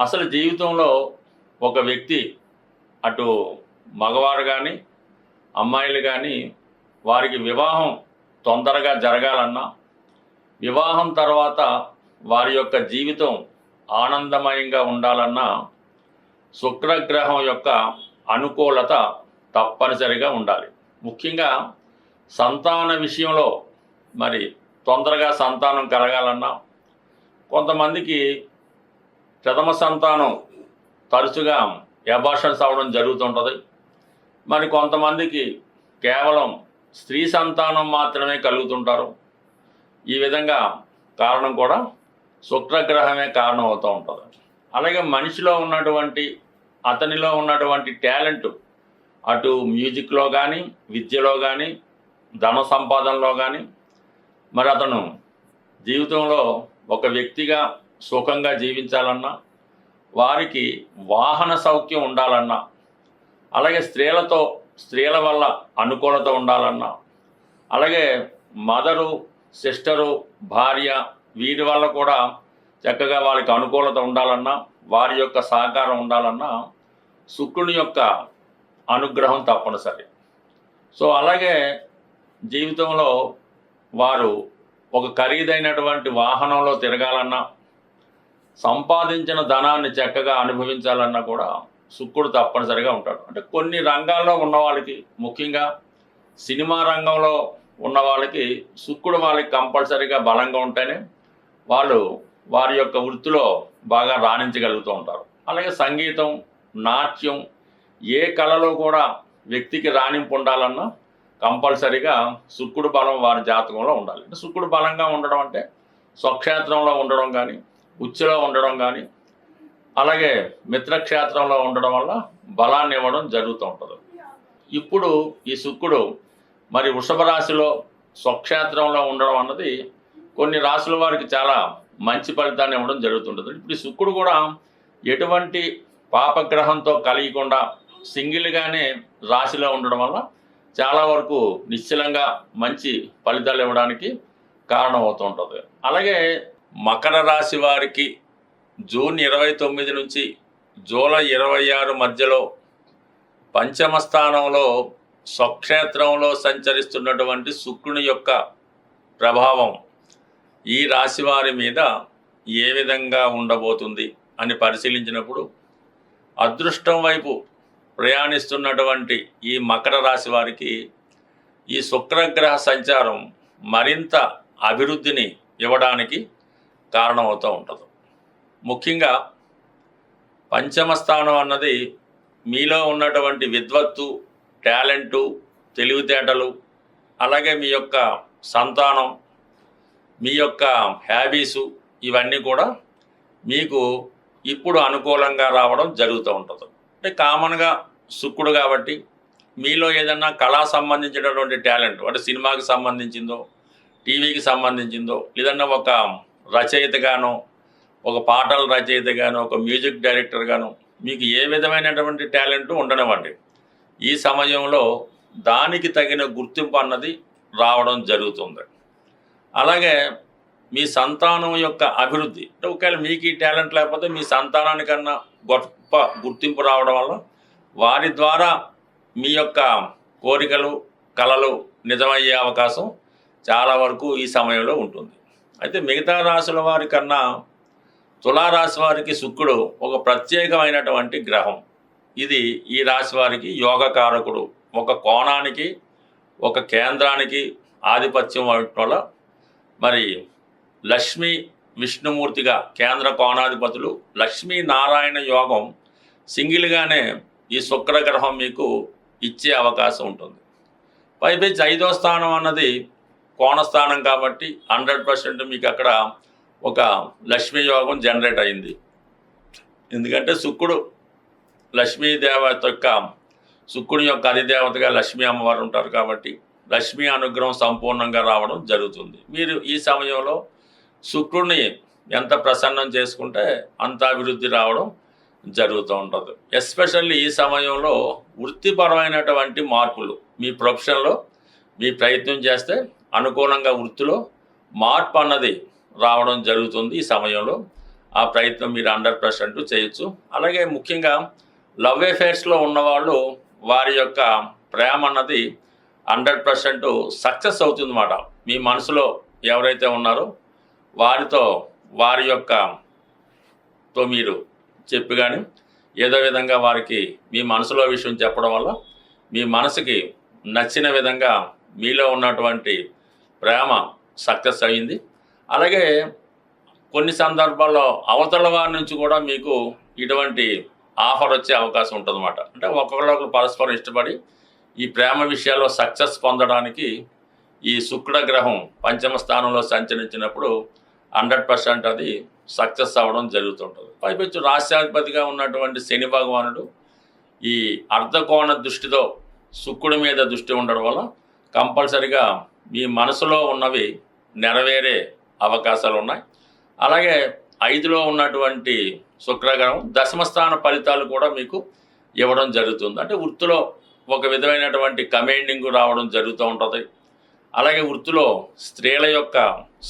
అసలు జీవితంలో ఒక వ్యక్తి అటు మగవారు కానీ అమ్మాయిలు కానీ వారికి వివాహం తొందరగా జరగాలన్నా వివాహం తర్వాత వారి యొక్క జీవితం ఆనందమయంగా ఉండాలన్నా శుక్రగ్రహం యొక్క అనుకూలత తప్పనిసరిగా ఉండాలి. ముఖ్యంగా సంతాన విషయంలో మరి తొందరగా సంతానం కలగాలన్నా కొంతమందికి ప్రథమ సంతానం తరచుగా అబార్షన్స్ అవ్వడం జరుగుతుంటుంది. మరి కొంతమందికి కేవలం స్త్రీ సంతానం మాత్రమే కలుగుతుంటారు. ఈ విధంగా కారణం కూడా శుక్రగ్రహమే కారణం అవుతూ ఉంటుంది. అలాగే మనిషిలో ఉన్నటువంటి అతనిలో ఉన్నటువంటి టాలెంట్ అటు మ్యూజిక్లో కానీ విద్యలో కానీ ధన సంపాదనలో కానీ మరి అతను జీవితంలో ఒక వ్యక్తిగా సుఖంగా జీవించాలన్నా వారికి వాహన సౌఖ్యం ఉండాలన్నా అలాగే స్త్రీల వల్ల అనుకూలత ఉండాలన్నా అలాగే మదరు సిస్టరు భార్య వీరి వల్ల కూడా చక్కగా వాళ్ళకి అనుకూలత ఉండాలన్నా వారి యొక్క సహకారం ఉండాలన్నా శుక్రుని యొక్క అనుగ్రహం తప్పనిసరి. సో అలాగే జీవితంలో వారు ఒక ఖరీదైనటువంటి వాహనంలో తిరగాలన్నా సంపాదించిన ధనాన్ని చక్కగా అనుభవించాలన్నా కూడా శుక్రుడు తప్పనిసరిగా ఉంటాడు. అంటే కొన్ని రంగాల్లో ఉన్న వాళ్ళకి ముఖ్యంగా సినిమా రంగంలో ఉన్న వాళ్ళకి శుక్రుడు వాళ్ళకి కంపల్సరీగా బలంగా ఉంటేనే వాళ్ళు వారి యొక్క వృత్తిలో బాగా రాణించగలుగుతూ ఉంటారు. అలాగే సంగీతం నాట్యం ఏ కళలో కూడా వ్యక్తికి రాణింపు ఉండాలన్నా కంపల్సరీగా శుక్రుడు బలం వారి జాతకంలో ఉండాలి. అంటే శుక్రుడు బలంగా ఉండడం అంటే స్వక్షేత్రంలో ఉండడం కానీ ఉచ్చులో ఉండడం కానీ అలాగే మిత్రక్షేత్రంలో ఉండడం వల్ల బలాన్ని ఇవ్వడం జరుగుతూ ఉంటుంది. ఇప్పుడు ఈ శుక్రుడు మరి వృషభ రాశిలో స్వక్షేత్రంలో ఉండడం అన్నది కొన్ని రాశుల వారికి చాలా మంచి ఫలితాన్ని ఇవ్వడం జరుగుతుంటుంది. ఇప్పుడు ఈ శుక్రుడు కూడా ఎటువంటి పాపగ్రహంతో కలిగకుండా సింగిల్గానే రాశిలో ఉండడం వల్ల చాలా వరకు నిశ్చలంగా మంచి ఫలితాలు ఇవ్వడానికి కారణం అవుతూ ఉంటుంది. అలాగే మకర రాశి వారికి జూన్ 29 నుంచి జూలై 26 మధ్యలో పంచమ స్థానంలో స్వక్షేత్రంలో సంచరిస్తున్నటువంటి శుక్రుని యొక్క ప్రభావం ఈ రాశి వారి మీద ఏ విధంగా ఉండబోతుంది అని పరిశీలించినప్పుడు అదృష్టం వైపు ప్రయాణిస్తున్నటువంటి ఈ మకర రాశి వారికి ఈ శుక్రగ్రహ సంచారం మరింత అభివృద్ధిని ఇవ్వడానికి కారణమవుతూ ఉంటుంది. ముఖ్యంగా పంచమ స్థానం అన్నది మీలో ఉన్నటువంటి విద్వత్తు టాలెంటు తెలివితేటలు అలాగే మీ యొక్క సంతానం మీ యొక్క హ్యాబీసు ఇవన్నీ కూడా మీకు ఇప్పుడు అనుకూలంగా రావడం జరుగుతూ ఉంటుంది. అంటే కామన్గా శుక్రుడు కాబట్టి మీలో ఏదన్నా కళా సంబంధించినటువంటి టాలెంట్ అంటే సినిమాకి సంబంధించిందో టీవీకి సంబంధించిందో లేదన్నా ఒక రచయితగానో ఒక పాటల రచయితగానో ఒక మ్యూజిక్ డైరెక్టర్గానో మీకు ఏ విధమైనటువంటి టాలెంట్ ఉండనివ్వండి. ఈ సమయంలో దానికి తగిన గుర్తింపు అన్నది రావడం జరుగుతుంది. అలాగే మీ సంతానం యొక్క అభివృద్ధి అంటే ఒకవేళ మీకు ఈ టాలెంట్ లేకపోతే మీ సంతానానికన్నా గొప్ప గుర్తింపు రావడం వల్ల వారి ద్వారా మీ యొక్క కోరికలు కలలు నిజమయ్యే అవకాశం చాలా వరకు ఈ సమయంలో ఉంటుంది. అయితే మిగతా రాశుల వారి కన్నా తులారాశి వారికి శుక్రుడు ఒక ప్రత్యేకమైనటువంటి గ్రహం. ఇది ఈ రాశి వారికి యోగకారకుడు. ఒక కోణానికి ఒక కేంద్రానికి ఆధిపత్యం అవ్వటం వల్ల మరి లక్ష్మీ విష్ణుమూర్తిగా కేంద్ర కోణాధిపతులు లక్ష్మీనారాయణ యోగం సింగిల్గానే ఈ శుక్రగ్రహం మీకు ఇచ్చే అవకాశం ఉంటుంది. పైపెచ్చి 5వ స్థానం అన్నది కోణస్థానం కాబట్టి 100% మీకు అక్కడ ఒక లక్ష్మీ యోగం జనరేట్ అయింది. ఎందుకంటే శుక్రుడు లక్ష్మీదేవత యొక్క శుక్రుని యొక్క అధిదేవతగా లక్ష్మీ అమ్మవారు ఉంటారు కాబట్టి లక్ష్మీ అనుగ్రహం సంపూర్ణంగా రావడం జరుగుతుంది. మీరు ఈ సమయంలో శుక్రుడిని ఎంత ప్రసన్నం చేసుకుంటే అంత అభివృద్ధి రావడం జరుగుతూ ఉంటుంది. ఎస్పెషల్లీ ఈ సమయంలో వృత్తిపరమైనటువంటి మార్పులు మీ ప్రొఫెషన్లో మీ ప్రయత్నం చేస్తే అనుకూలంగా వృత్తిలో మార్పు అన్నది రావడం జరుగుతుంది ఈ సమయంలో. ఆ ప్రయత్నం మీరు 100% చేయొచ్చు. అలాగే ముఖ్యంగా లవ్ అఫైర్స్లో ఉన్నవాళ్ళు వారి యొక్క ప్రేమ అన్నది 100% సక్సెస్ అవుతుందన్నమాట. మీ మనసులో ఎవరైతే ఉన్నారో వారితో వారి తో మీరు చెప్పి కానీ ఏదో విధంగా వారికి మీ మనసులో విషయం చెప్పడం వల్ల మీ మనసుకి నచ్చిన విధంగా మీలో ఉన్నటువంటి ప్రేమ సక్సెస్ అయింది. అలాగే కొన్ని సందర్భాల్లో అవతల వారి నుంచి కూడా మీకు ఇటువంటి ఆఫర్ వచ్చే అవకాశం ఉంటుందన్నమాట. అంటే ఒకరికొకరు పరస్పరం ఇష్టపడి ఈ ప్రేమ విషయాల్లో సక్సెస్ పొందడానికి ఈ శుక్ర గ్రహం పంచమ స్థానంలో సంచరించినప్పుడు 100% అది సక్సెస్ అవ్వడం జరుగుతుంటుంది. పైపెచ్చు రాష్ట్రాధిపతిగా ఉన్నటువంటి శని భగవానుడు ఈ అర్ధకోణ దృష్టితో శుక్రుడి మీద దృష్టి ఉండడం వల్ల కంపల్సరిగా మీ మనసులో ఉన్నవి నెరవేరే అవకాశాలు ఉన్నాయి. అలాగే 5లో ఉన్నటువంటి శుక్రగ్రహం దశమస్థాన ఫలితాలు కూడా మీకు ఇవ్వడం జరుగుతుంది. అంటే వృత్తిలో ఒక విధమైనటువంటి కమాండింగ్ రావడం జరుగుతూ ఉంటుంది. అలాగే వృత్తిలో స్త్రీల యొక్క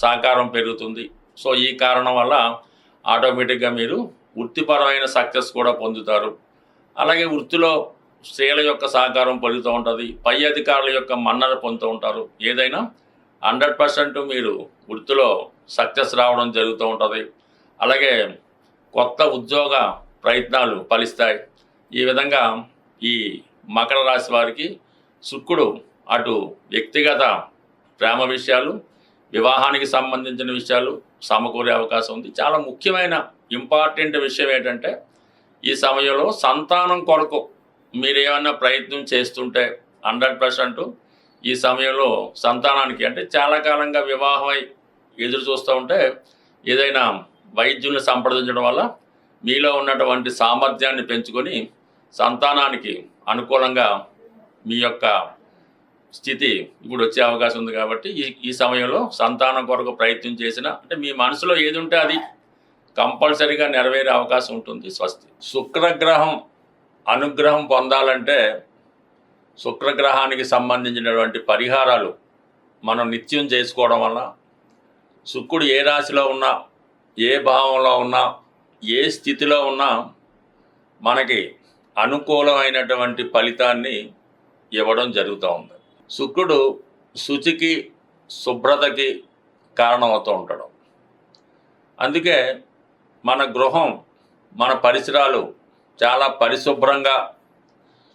సహకారం పెరుగుతుంది. సో ఈ కారణం వల్ల ఆటోమేటిక్గా మీరు వృత్తిపరమైన సక్సెస్ కూడా పొందుతారు. అలాగే వృత్తిలో స్త్రీల యొక్క సహకారం పొందుతూ ఉంటుంది. పై అధికారుల యొక్క మన్నన పొందుతూ ఉంటారు. ఏదైనా 100% మీరు వృత్తిలో సక్సెస్ రావడం జరుగుతూ ఉంటుంది. అలాగే కొత్త ఉద్యోగ ప్రయత్నాలు ఫలిస్తాయి. ఈ విధంగా ఈ మకర రాశి వారికి శుక్రుడు అటు వ్యక్తిగత ప్రేమ విషయాలు, వివాహానికి సంబంధించిన విషయాలు సమకూరే అవకాశం ఉంది. చాలా ముఖ్యమైన ఇంపార్టెంట్ విషయం ఏంటంటే ఈ సమయంలో సంతానం కొరకు మీరు ఏమైనా ప్రయత్నం చేస్తుంటే 100% ఈ సమయంలో సంతానానికి, అంటే చాలా కాలంగా వివాహమై ఎదురు చూస్తూ ఉంటే ఏదైనా వైద్యుల్ని సంప్రదించడం వల్ల మీలో ఉన్నటువంటి సామర్థ్యాన్ని పెంచుకొని సంతానానికి అనుకూలంగా మీ యొక్క స్థితి ఇప్పుడు వచ్చే అవకాశం ఉంది. కాబట్టి ఈ సమయంలో సంతానం కొరకు ప్రయత్నం చేసిన, అంటే మీ మనసులో ఏది ఉంటే అది కంపల్సరీగా నెరవేరే అవకాశం ఉంటుంది. స్వస్తి. శుక్రగ్రహం అనుగ్రహం పొందాలంటే శుక్రగ్రహానికి సంబంధించినటువంటి పరిహారాలు మనం నిత్యం చేసుకోవడం వల్ల శుక్రుడు ఏ రాశిలో ఉన్నా, ఏ భావంలో ఉన్నా, ఏ స్థితిలో ఉన్నా మనకి అనుకూలమైనటువంటి ఫలితాన్ని ఇవ్వడం జరుగుతూ ఉంది. శుక్రుడు శుచికి, శుభ్రతకి కారణమవుతూ ఉంటాడు. అందుకే మన గృహం, మన పరిసరాలు చాలా పరిశుభ్రంగా,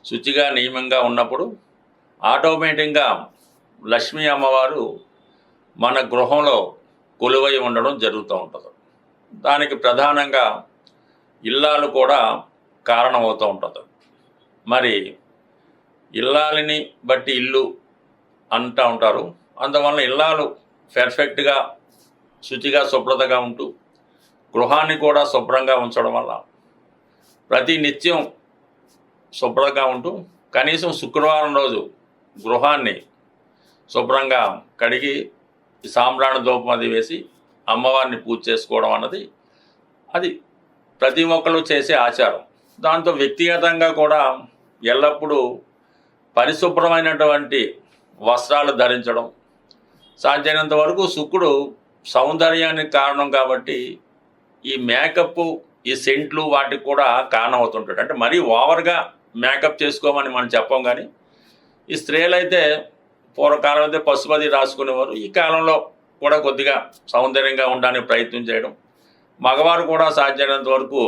శుచిగా, నియమంగా ఉన్నప్పుడు ఆటోమేటిక్గా లక్ష్మీ అమ్మవారు మన గృహంలో కొలువై ఉండడం జరుగుతూ ఉంటుంది. దానికి ప్రధానంగా ఇల్లాలు కూడా కారణమవుతూ ఉంటుంది. మరి ఇల్లాలిని బట్టి ఇల్లు అంటూ ఉంటారు. అందువల్ల ఇల్లాలు పర్ఫెక్ట్గా, శుచిగా, శుభ్రతగా ఉంటూ గృహాన్ని కూడా శుభ్రంగా ఉంచడం వల్ల ప్రతి నిత్యం శుభ్రంగా ఉంటూ కనీసం శుక్రవారం రోజు గృహాన్ని శుభ్రంగా కడిగి సాంబ్రాణి ధూపం అది వేసి అమ్మవారిని పూజ చేసుకోవడం అన్నది అది ప్రతి ఒక్కరు చేసే ఆచారం. దాంతో వ్యక్తిగతంగా కూడా ఎల్లప్పుడూ పరిశుభ్రమైనటువంటి వస్త్రాలు ధరించడం, సాధ్యమైనంత వరకు శుక్రుడు సౌందర్యానికి కారణం కాబట్టి ఈ మేకప్, ఈ సెంట్లు వాటికి కూడా కారణం అవుతుంటాడు. అంటే మరీ ఓవర్గా మేకప్ చేసుకోమని మనం చెప్పం, కానీ ఈ స్త్రీలైతే పూర్వకాలం అయితే పసుపది రాసుకునేవారు. ఈ కాలంలో కూడా కొద్దిగా సౌందర్యంగా ఉండడానికి ప్రయత్నం చేయడం. మగవారు కూడా సాధ్యమైనంత వరకు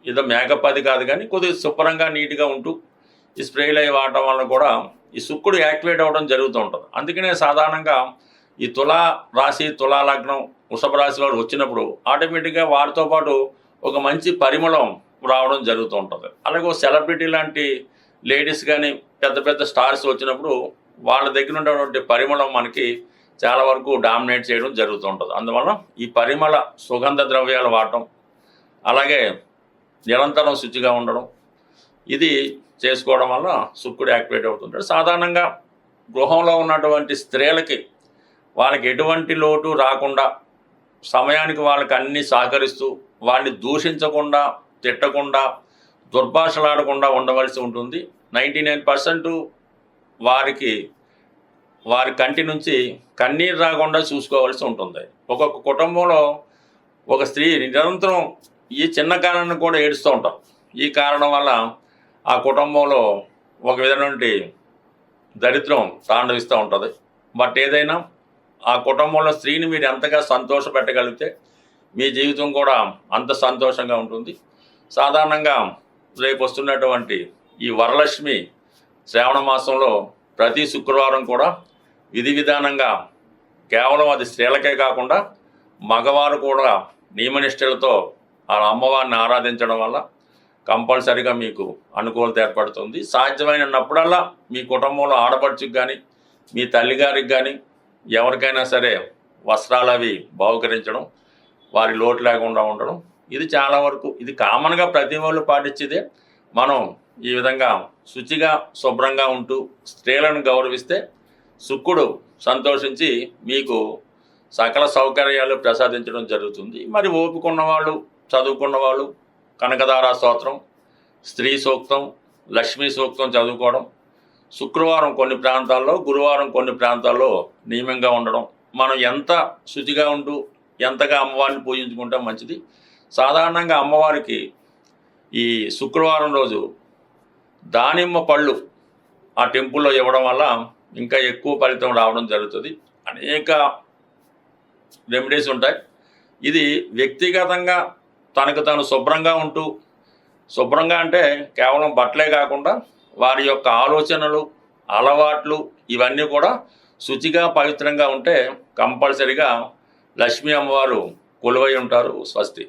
ఏదో మేకప్ అది కాదు కానీ కొద్దిగా శుభ్రంగా, నీట్గా ఉంటూ ఈ స్ప్రేలు అవి వాడటం వల్ల కూడా ఈ శుక్రుడు యాక్టివేట్ అవ్వడం జరుగుతూ ఉంటుంది. అందుకనే సాధారణంగా ఈ తులా రాశి, తులా లగ్నం, వృషభ రాశి వారు వచ్చినప్పుడు ఆటోమేటిక్గా వారితో పాటు ఒక మంచి పరిమళం రావడం జరుగుతూ ఉంటుంది. అలాగే సెలబ్రిటీ లాంటి లేడీస్ కానీ పెద్ద పెద్ద స్టార్స్ వచ్చినప్పుడు వాళ్ళ దగ్గర ఉన్నటువంటి పరిమళం మనకి చాలా వరకు డామినేట్ చేయడం జరుగుతూ ఉంటుంది. అందువల్ల ఈ పరిమళ సుగంధ ద్రవ్యాలు వాడటం, అలాగే నిరంతరం శుచిగా ఉండడం, ఇది చేసుకోవడం వల్ల శుక్రుడు యాక్టివేట్ అవుతుంటాడు. సాధారణంగా గృహంలో ఉన్నటువంటి స్త్రీలకి వాళ్ళకి ఎటువంటి లోటు రాకుండా సమయానికి వాళ్ళకి అన్నీ సహకరిస్తూ వాళ్ళని దూషించకుండా, తిట్టకుండా, దుర్భాషలాడకుండా ఉండవలసి ఉంటుంది. 99% వారి కంటి నుంచి కన్నీరు రాకుండా చూసుకోవాల్సి ఉంటుంది. ఒక్కొక్క కుటుంబంలో ఒక స్త్రీ నిరంతరం ఈ చిన్న కారణాన్ని కూడా ఏడుస్తూ ఉంటాం. ఈ కారణం వల్ల ఆ కుటుంబంలో ఒక విధమైనటువంటి దరిద్రం తాండవిస్తూ ఉంటుంది. బట్ ఏదైనా ఆ కుటుంబంలో స్త్రీని మీరు ఎంతగా సంతోషపెట్టగలిగితే మీ జీవితం కూడా అంత సంతోషంగా ఉంటుంది. సాధారణంగా రేపు వస్తున్నటువంటి ఈ వరలక్ష్మి శ్రావణ మాసంలో ప్రతి శుక్రవారం కూడా విధి విధానంగా కేవలం అది స్త్రీలకే కాకుండా మగవారు కూడా నియమనిష్టలతో ఆ అమ్మవారిని ఆరాధించడం వల్ల కంపల్సరిగా మీకు అనుకూలత ఏర్పడుతుంది. సాధ్యమైనప్పుడల్లా మీ కుటుంబంలో ఆడపడుచుకి కానీ మీ తల్లిగారికి కానీ ఎవరికైనా సరే వస్త్రాలు అవి బహుకరించడం, వారి లోటు లేకుండా ఉండడం, ఇది చాలా వరకు ఇది కామన్గా ప్రతి వాళ్ళు పాటించేదే. మనం ఈ విధంగా శుచిగా శుభ్రంగా ఉంటూ స్త్రీలను గౌరవిస్తే శుక్రుడు సంతోషించి మీకు సకల సౌకర్యాలు ప్రసాదించడం జరుగుతుంది. మరి ఓపిక ఉన్నవాళ్ళు, చదువుకున్న వాళ్ళు కనకదార స్తోత్రం, స్త్రీ సూక్తం, లక్ష్మీ సూక్తం చదువుకోవడం, శుక్రవారం కొన్ని ప్రాంతాల్లో, గురువారం కొన్ని ప్రాంతాల్లో నియమంగా ఉండడం, మనం ఎంత శుచిగా ఉంటూ ఎంతగా అమ్మవారిని పూజించుకుంటే మంచిది. సాధారణంగా అమ్మవారికి ఈ శుక్రవారం రోజు దానిమ్మ పళ్ళు ఆ టెంపుల్లో ఇవ్వడం వల్ల ఇంకా ఎక్కువ ఫలితం రావడం జరుగుతుంది. అనేక రెమెడీస్ ఉంటాయి. ఇది వ్యక్తిగతంగా తనకు తాను శుభ్రంగా ఉంటూ, శుభ్రంగా అంటే కేవలం బట్టలే కాకుండా వారి యొక్క ఆలోచనలు, అలవాట్లు ఇవన్నీ కూడా శుచిగా పవిత్రంగా ఉంటే కంపల్సరిగా లక్ష్మీ అమ్మవారు కొలువై ఉంటారు. స్వస్తి.